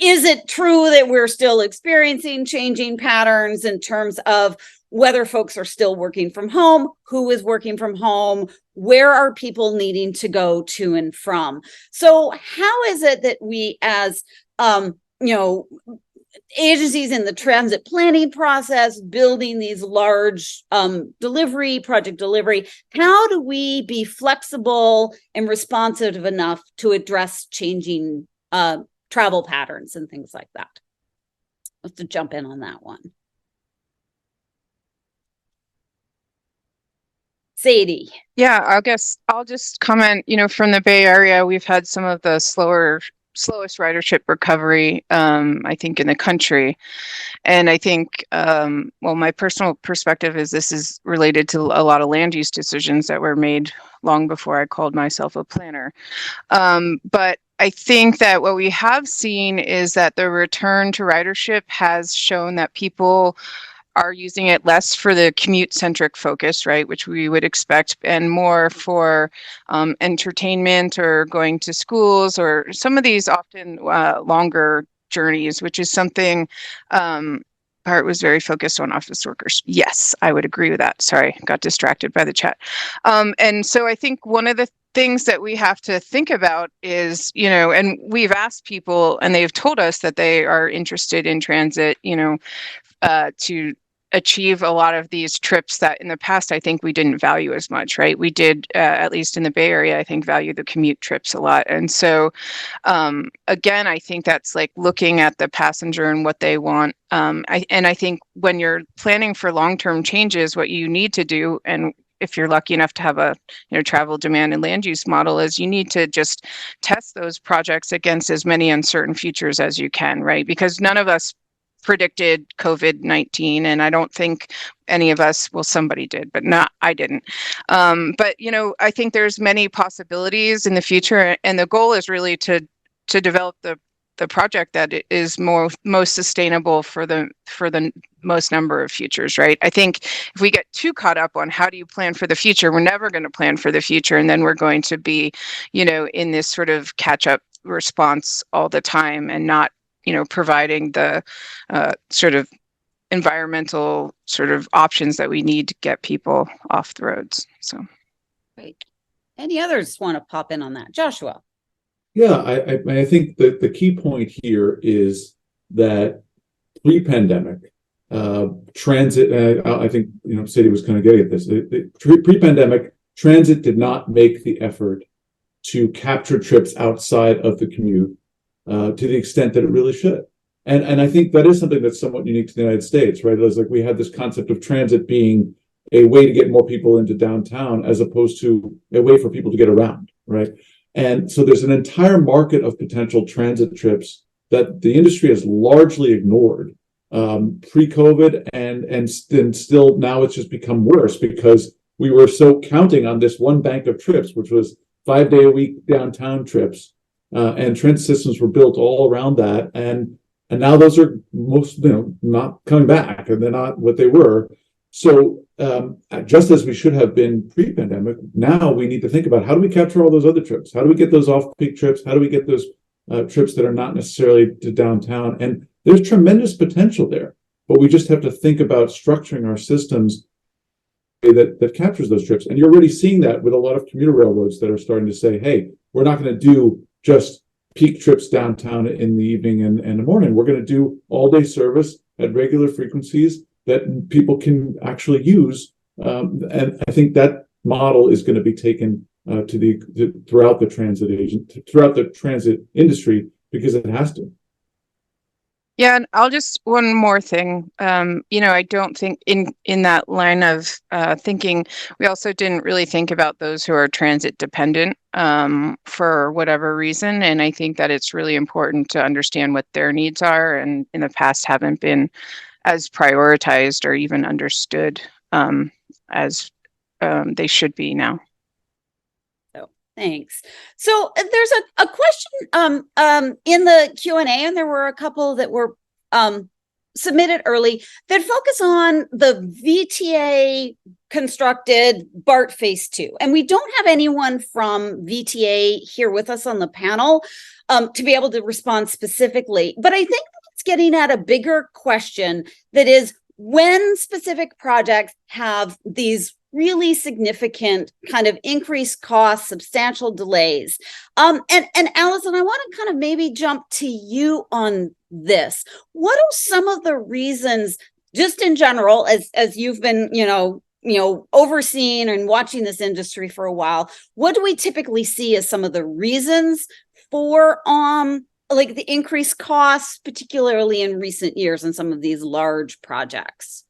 Is it true that we're still experiencing changing patterns in terms of whether folks are still working from home, who is working from home, where are people needing to go to and from? So how is it that we as, agencies in the transit planning process, building these large project delivery, how do we be flexible and responsive enough to address changing travel patterns and things like that? Let's jump in on that one. Sadie. Yeah, I guess I'll just comment, from the Bay Area, we've had some of the slowest ridership recovery, I think, in the country. And I think, my personal perspective is this is related to a lot of land use decisions that were made long before I called myself a planner. But I think that what we have seen is that the return to ridership has shown that people are using it less for the commute-centric focus, right, which we would expect, and more for entertainment or going to schools or some of these often longer journeys, which is something BART was very focused on office workers. Yes, I would agree with that. Sorry, got distracted by the chat. And so I think one of the things that we have to think about is, and we've asked people and they've told us that they are interested in transit, to achieve a lot of these trips that in the past I think we didn't value as much, right? We did, at least in the Bay Area, I think value the commute trips a lot. And so again, I think that's like looking at the passenger and what they want. I think when you're planning for long-term changes, what you need to do, and if you're lucky enough to have a travel demand and land use model, is you need to just test those projects against as many uncertain futures as you can, right? Because none of us predicted COVID-19, and I don't think any of us, well, somebody did, but I didn't. But I think there's many possibilities in the future, and the goal is really to develop the project that is most sustainable for the most number of futures, right? I think if we get too caught up on how do you plan for the future, we're never going to plan for the future, and then we're going to be, in this sort of catch-up response all the time and not providing the sort of environmental sort of options that we need to get people off the roads. So, great. Any others want to pop in on that? Joshua? Yeah, I think that the key point here is that pre-pandemic transit, I think, Sadie was kind of getting at this. Pre-pandemic, transit did not make the effort to capture trips outside of the commute to the extent that it really should. And I think that is something that's somewhat unique to the United States, right? It was like we had this concept of transit being a way to get more people into downtown as opposed to a way for people to get around, right? And so there's an entire market of potential transit trips that the industry has largely ignored pre-COVID, and still now it's just become worse because we were so counting on this one bank of trips, which was 5-day-a-week downtown trips. And transit systems were built all around that, and now those are most not coming back, and they're not what they were. So just as we should have been pre-pandemic, now we need to think about how do we capture all those other trips? How do we get those off-peak trips? How do we get those trips that are not necessarily to downtown? And there's tremendous potential there, but we just have to think about structuring our systems that captures those trips. And you're already seeing that with a lot of commuter railroads that are starting to say, hey, we're not going to do just peak trips downtown in the evening and the morning. We're going to do all-day service at regular frequencies that people can actually use. And I think that model is going to be taken throughout the transit industry because it has to. Yeah, and I'll just one more thing. I don't think in that line of thinking, we also didn't really think about those who are transit dependent for whatever reason. And I think that it's really important to understand what their needs are, and in the past haven't been as prioritized or even understood as they should be now. Thanks. So there's a question in the Q&A, and there were a couple that were submitted early that focus on the VTA constructed BART Phase 2. And we don't have anyone from VTA here with us on the panel to be able to respond specifically. But I think it's getting at a bigger question that is, when specific projects have these really significant kind of increased costs, substantial delays. And Alison, I want to kind of maybe jump to you on this. What are some of the reasons, just in general, as you've been, overseeing and watching this industry for a while, what do we typically see as some of the reasons for like the increased costs, particularly in recent years in some of these large projects?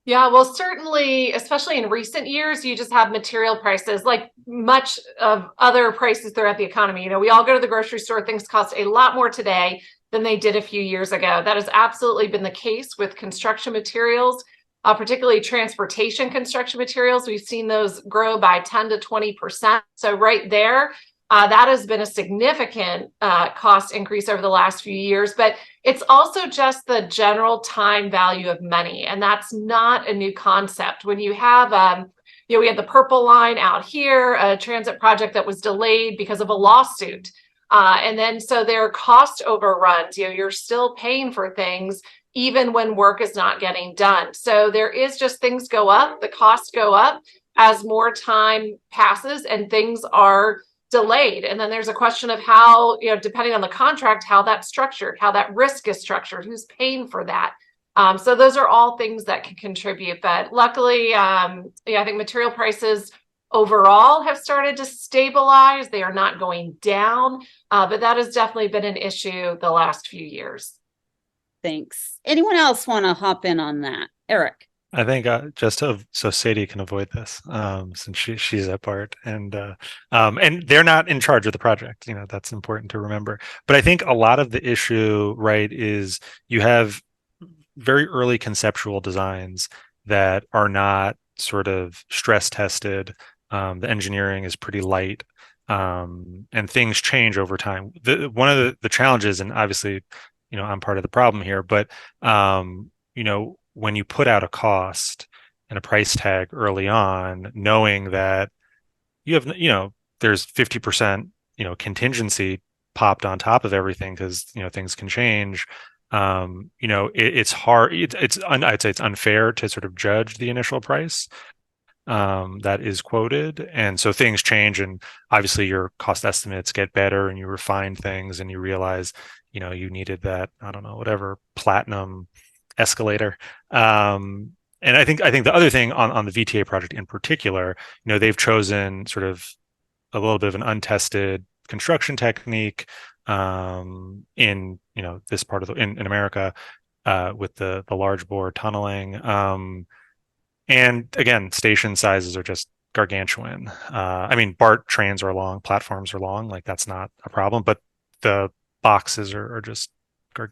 Yeah, well, certainly, especially in recent years, you just have material prices like much of other prices throughout the economy. We all go to the grocery store. Things cost a lot more today than they did a few years ago. That has absolutely been the case with construction materials, particularly transportation construction materials. We've seen those grow by 10 to 20%. So right there, That has been a significant cost increase over the last few years, but it's also just the general time value of money. And that's not a new concept. When you have, we had the Purple Line out here, a transit project that was delayed because of a lawsuit. And then so there are cost overruns, you're still paying for things even when work is not getting done. So there is just things go up, the costs go up as more time passes and things are delayed. And then there's a question of how, depending on the contract, how that's structured, how that risk is structured, who's paying for that. So those are all things that can contribute. But luckily, I think material prices overall have started to stabilize. They are not going down, but that has definitely been an issue the last few years. Thanks. Anyone else want to hop in on that? Eric. I think so Sadie can avoid this since she's at BART and they're not in charge of the project. That's important to remember. But I think a lot of the issue, right, is you have very early conceptual designs that are not sort of stress tested. The engineering is pretty light, and things change over time. One of the challenges, and obviously, I'm part of the problem here, but when you put out a cost and a price tag early on, knowing that you have, there's 50%, contingency popped on top of everything because, things can change. It's hard. I'd say it's unfair to sort of judge the initial price that is quoted. And so things change, and obviously your cost estimates get better and you refine things and you realize, you needed that, I don't know, whatever, platinum escalator. And I think the other thing on the VTA project in particular, they've chosen sort of a little bit of an untested construction technique in this part of in America with the large bore tunneling. And again, station sizes are just gargantuan. I mean, BART trains are long, platforms are long, like that's not a problem, but the boxes are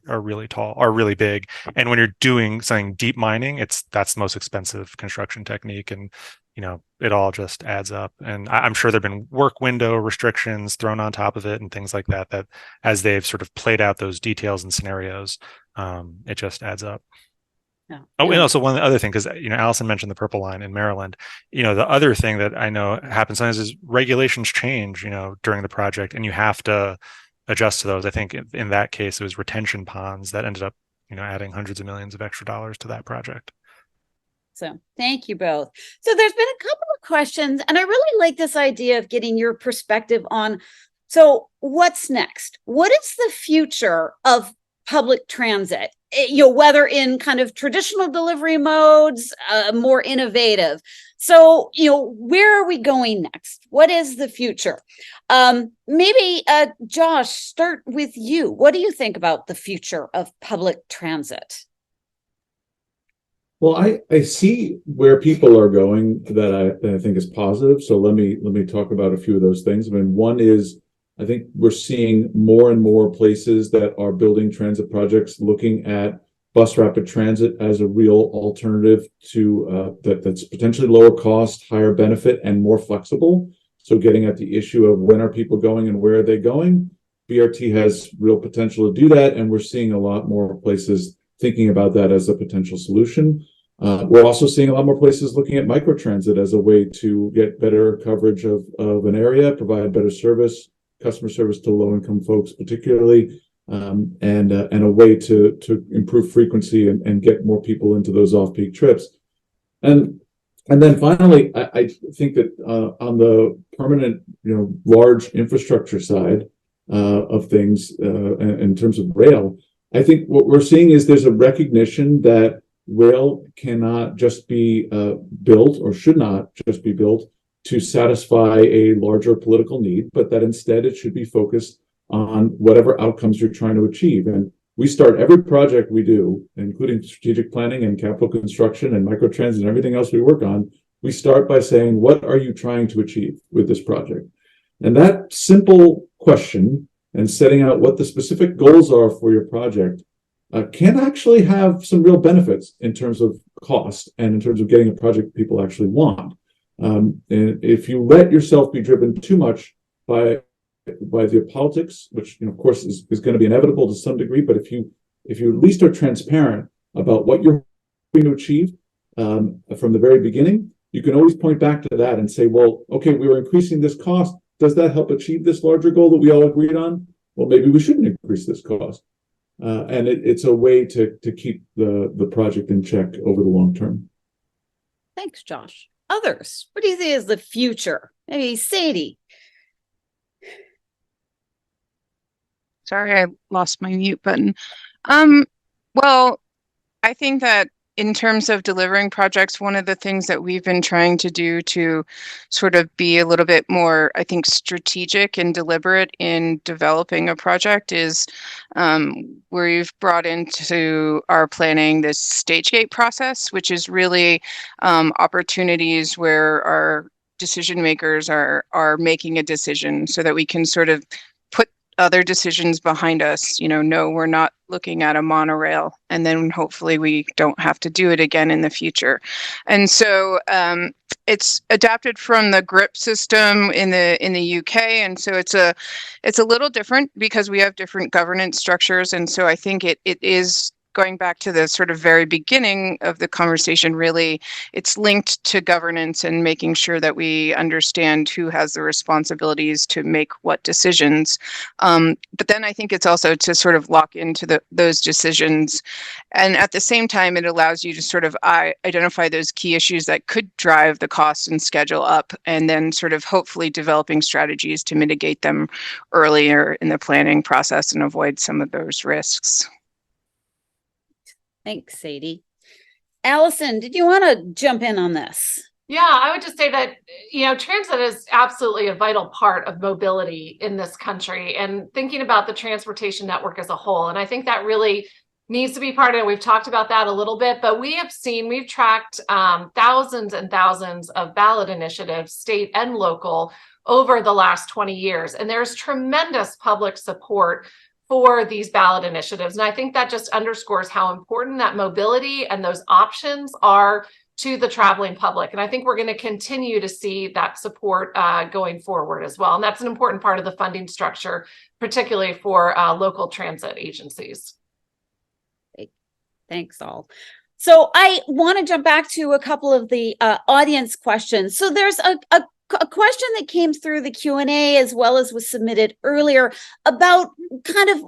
really tall, are really big. And when you're doing something deep mining, that's the most expensive construction technique. And, it all just adds up. And I'm sure there've been work window restrictions thrown on top of it and things like that as they've sort of played out those details and scenarios, it just adds up. Yeah. Oh, and also one other thing, because, Alison mentioned the Purple Line in Maryland. The other thing that I know happens sometimes is regulations change, during the project, and you have to adjust to those. I think in that case, it was retention ponds that ended up, adding hundreds of millions of extra dollars to that project. So thank you both. So there's been a couple of questions, and I really like this idea of getting your perspective on, so what's next? What is the future of public transit? Whether in kind of traditional delivery modes, more innovative. So, where are we going next? What is the future? Maybe, Josh, start with you. What do you think about the future of public transit? Well, I see where people are going that I think is positive. So let me talk about a few of those things. I mean, one is, I think we're seeing more and more places that are building transit projects looking at bus rapid transit as a real alternative to that's potentially lower cost, higher benefit, and more flexible. So getting at the issue of when are people going and where are they going, BRT has real potential to do that, and we're seeing a lot more places thinking about that as a potential solution. We're also seeing a lot more places looking at microtransit as a way to get better coverage of an area, provide better service, customer service to low-income folks particularly, and a way to improve frequency and get more people into those off-peak trips. And then finally, I think that on the permanent, large infrastructure side of things, in terms of rail, I think what we're seeing is there's a recognition that rail cannot just be built, or should not just be built to satisfy a larger political need, but that instead it should be focused on whatever outcomes you're trying to achieve. And we start every project we do, including strategic planning and capital construction and microtransit and everything else we work on, we start by saying, what are you trying to achieve with this project? And that simple question and setting out what the specific goals are for your project can actually have some real benefits in terms of cost and in terms of getting a project people actually want. And if you let yourself be driven too much by by the politics, which of course is going to be inevitable to some degree. But if you at least are transparent about what you're going to achieve from the very beginning, you can always point back to that and say, well, okay, we were increasing this cost. Does that help achieve this larger goal that we all agreed on? Well, maybe we shouldn't increase this cost. And it's a way to keep the project in check over the long term. Thanks, Josh. Others, what do you see as the future? Maybe Sadie. Sorry, I lost my mute button. Well, I think that in terms of delivering projects, one of the things that we've been trying to do to sort of be a little bit more, I think, strategic and deliberate in developing a project is we've brought into our planning this stage gate process, which is really opportunities where our decision makers are making a decision so that we can sort of put other decisions behind us. No, we're not looking at a monorail, and then hopefully we don't have to do it again in the future. And so it's adapted from the GRIP system in the UK, and so it's a little different because we have different governance structures. And so I think it is going back to the sort of very beginning of the conversation, really, it's linked to governance and making sure that we understand who has the responsibilities to make what decisions. But then I think it's also to sort of lock into those decisions. And at the same time, it allows you to sort of identify those key issues that could drive the cost and schedule up, and then sort of hopefully developing strategies to mitigate them earlier in the planning process and avoid some of those risks. Thanks, Sadie. Alison, did you want to jump in on this? Yeah, I would just say that, transit is absolutely a vital part of mobility in this country, and thinking about the transportation network as a whole. And I think that really needs to be part of it. We've talked about that a little bit, but we've tracked thousands and thousands of ballot initiatives, state and local, over the last 20 years. And there's tremendous public support for these ballot initiatives. And I think that just underscores how important that mobility and those options are to the traveling public. And I think we're going to continue to see that support going forward as well. And that's an important part of the funding structure, particularly for local transit agencies. Thanks, all. So I want to jump back to a couple of the audience questions. So there's a question that came through the Q&A as well as was submitted earlier about kind of,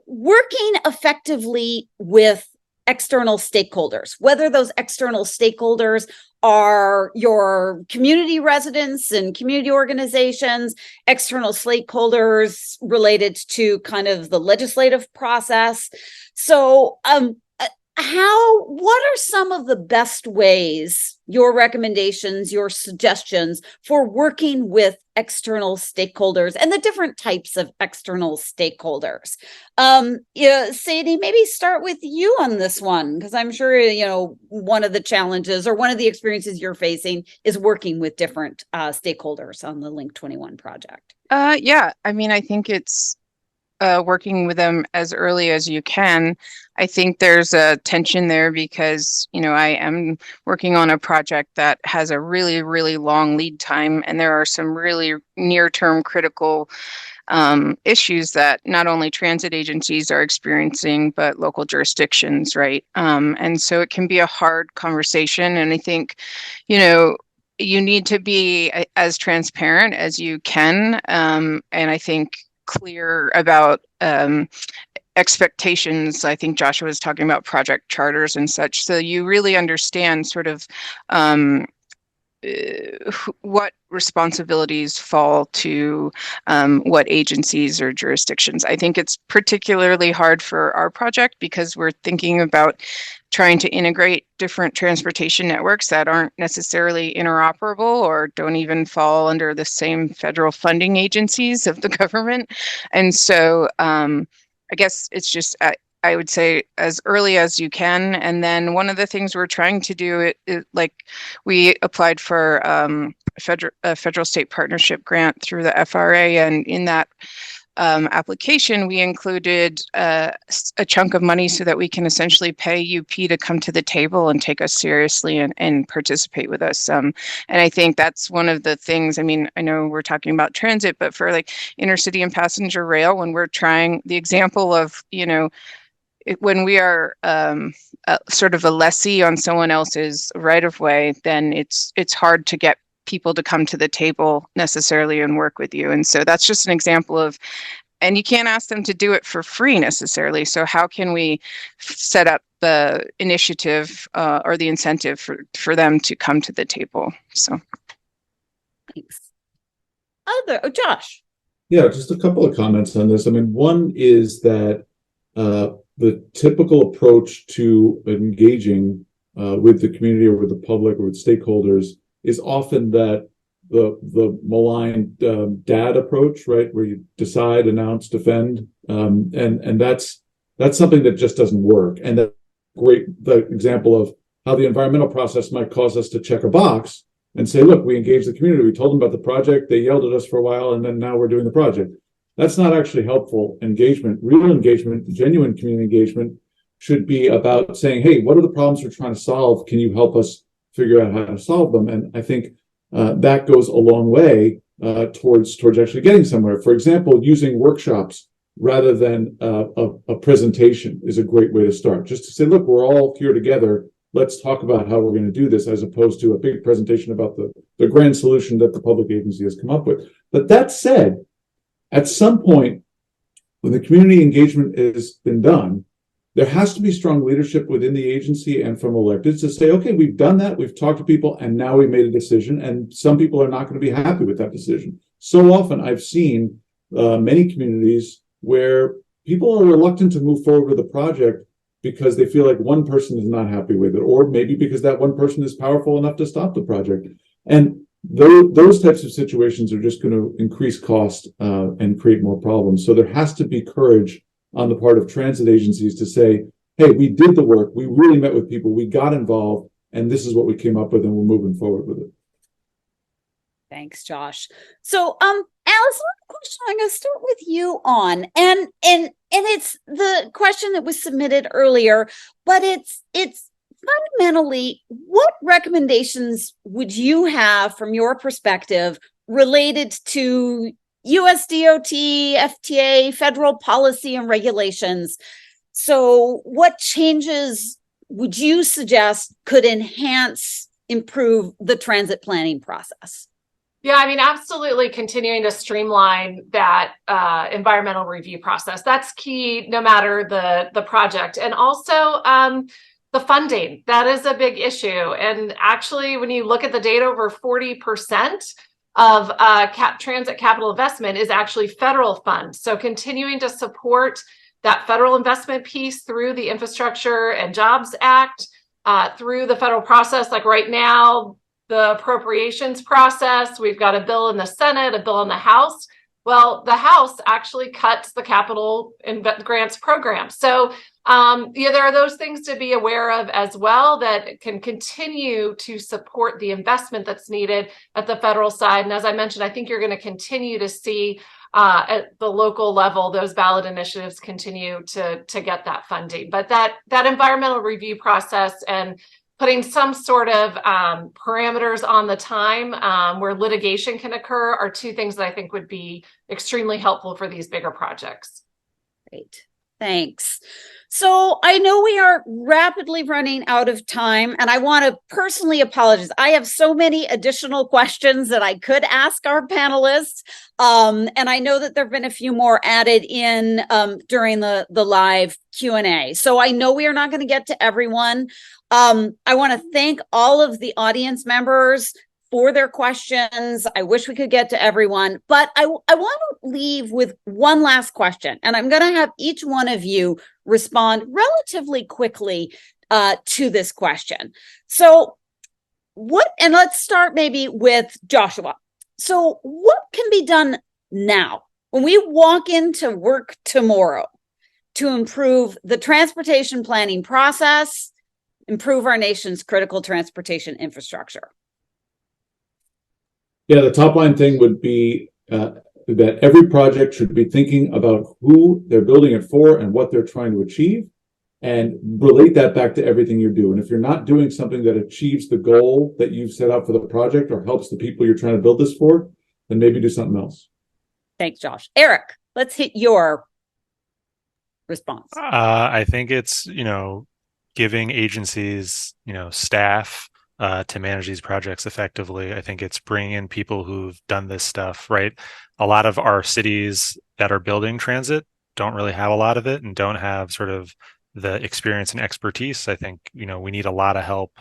working effectively with external stakeholders, whether those external stakeholders are your community residents and community organizations, external stakeholders related to kind of the legislative process. So, what are some of the best ways, your recommendations, your suggestions for working with external stakeholders and the different types of external stakeholders? Sadie, maybe start with you on this one, because I'm sure, one of the challenges or one of the experiences you're facing is working with different stakeholders on the Link 21 project. Yeah, I mean, I think it's working with them as early as you can. I think there's a tension there because, I am working on a project that has a really, really long lead time, and there are some really near-term critical issues that not only transit agencies are experiencing, but local jurisdictions, right? And so it can be a hard conversation. And I think, you need to be as transparent as you can. And I think clear about expectations. I think Joshua was talking about project charters and such. So you really understand sort of what responsibilities fall to what agencies or jurisdictions. I think it's particularly hard for our project because we're thinking about trying to integrate different transportation networks that aren't necessarily interoperable or don't even fall under the same federal funding agencies of the government. And so I guess it's just, I would say as early as you can. And then one of the things we're trying to do, like we applied for a federal state partnership grant through the FRA. And in that application, we included a chunk of money so that we can essentially pay UP to come to the table and take us seriously and participate with us. And I think that's one of the things, I mean, I know we're talking about transit, but for like intercity and passenger rail, when we're trying the example of, when we are sort of a lessee on someone else's right of way, then it's hard to get people to come to the table necessarily and work with you. And so that's just an example of, and you can't ask them to do it for free necessarily. So how can we set up the initiative or the incentive for them to come to the table? So Thanks. Josh. Yeah, just a couple of comments on this. I mean, one is that the typical approach to engaging with the community or with the public or with stakeholders is often that the maligned dad approach, right, where you decide, announce, defend, and that's something that just doesn't work. And the example of how the environmental process might cause us to check a box and say, look, we engaged the community, we told them about the project, they yelled at us for a while, and then now we're doing the project. That's not actually helpful engagement. Real engagement, genuine community engagement should be about saying, hey, what are the problems we're trying to solve? Can you help us figure out how to solve them? And I think that goes a long way towards actually getting somewhere. For example, using workshops rather than a presentation is a great way to start. Just to say, look, we're all here together. Let's talk about how we're going to do this, as opposed to a big presentation about the grand solution that the public agency has come up with. But that said, at some point, when the community engagement has been done, there has to be strong leadership within the agency and from electeds to say, okay, we've done that, we've talked to people, and now we made a decision, and some people are not going to be happy with that decision. So often I've seen many communities where people are reluctant to move forward with a project because they feel like one person is not happy with it, or maybe because that one person is powerful enough to stop the project. And those types of situations are just going to increase cost and create more problems. So there has to be courage on the part of transit agencies to say, hey, we did the work, we really met with people, we got involved, and this is what we came up with, and we're moving forward with it. Thanks, Josh. So, Alison, one question I'm going to start with you on, and it's the question that was submitted earlier, but it's fundamentally, what recommendations would you have from your perspective related to USDOT, FTA, federal policy and regulations? So what changes would you suggest could improve the transit planning process? Yeah, I mean, absolutely continuing to streamline that environmental review process. That's key no matter the project. And also the funding, that is a big issue. And actually, when you look at the data, over 40% of transit capital investment is actually federal funds. So continuing to support that federal investment piece through the Infrastructure and Jobs Act, through the federal process, like right now, the appropriations process, we've got a bill in the Senate, a bill in the House. Well, the House actually cuts the capital grants program. So there are those things to be aware of as well that can continue to support the investment that's needed at the federal side. And as I mentioned, I think you're going to continue to see at the local level, those ballot initiatives continue to get that funding. But that environmental review process and putting some sort of parameters on the time where litigation can occur are two things that I think would be extremely helpful for these bigger projects. Great, thanks. So I know we are rapidly running out of time, and I want to personally apologize. I have so many additional questions that I could ask our panelists, and I know that there have been a few more added in during the live Q&A. So I know we are not going to get to everyone. I want to thank all of the audience members for their questions. I wish we could get to everyone, but I want to leave with one last question, and I'm going to have each one of you respond relatively quickly to this question. So and let's start maybe with Joshua. So what can be done now when we walk into work tomorrow to improve the transportation planning process, improve our nation's critical transportation infrastructure? Yeah, the top line thing would be that every project should be thinking about who they're building it for and what they're trying to achieve, and relate that back to everything you do. And if you're not doing something that achieves the goal that you've set out for the project or helps the people you're trying to build this for, then maybe do something else. Thanks, Josh. Eric, let's hit your response. I think it's, giving agencies, staff to manage these projects effectively. I think it's bringing in people who've done this stuff, right? A lot of our cities that are building transit don't really have a lot of it and don't have sort of the experience and expertise. I think, we need a lot of help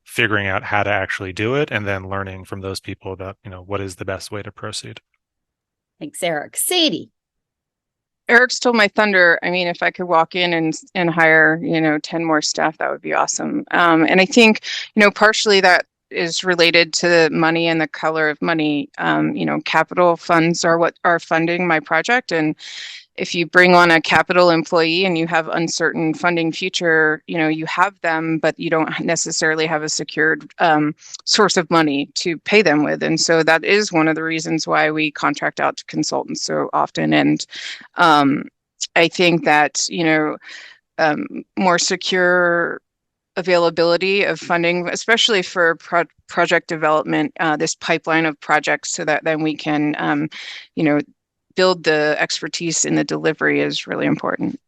figuring out how to actually do it and then learning from those people about, what is the best way to proceed. Thanks, Eric. Sadie. Eric stole my thunder. I mean, if I could walk in and hire, 10 more staff, that would be awesome. And I think, partially that is related to the money and the color of money. Capital funds are what are funding my project. And if you bring on a capital employee and you have uncertain funding future, you have them, but you don't necessarily have a secured source of money to pay them with. And so that is one of the reasons why we contract out to consultants so often. And I think that, more secure availability of funding, especially for project development, this pipeline of projects, so that then we can, build the expertise in the delivery is really important.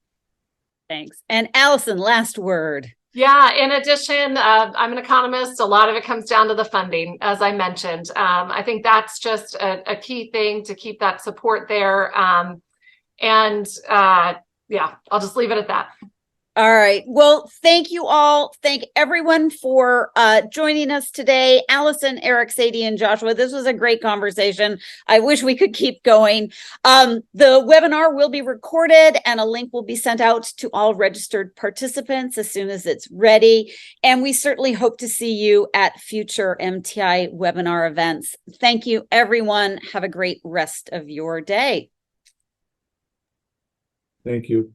Thanks. And Alison, last word. Yeah, in addition, I'm an economist. A lot of it comes down to the funding, as I mentioned. I think that's just a key thing to keep that support there. Yeah, I'll just leave it at that. All right. Well, thank you all. Thank everyone for joining us today. Alison, Eric, Sadie, and Joshua. This was a great conversation. I wish we could keep going. The webinar will be recorded and a link will be sent out to all registered participants as soon as it's ready. And we certainly hope to see you at future MTI webinar events. Thank you, everyone. Have a great rest of your day. Thank you.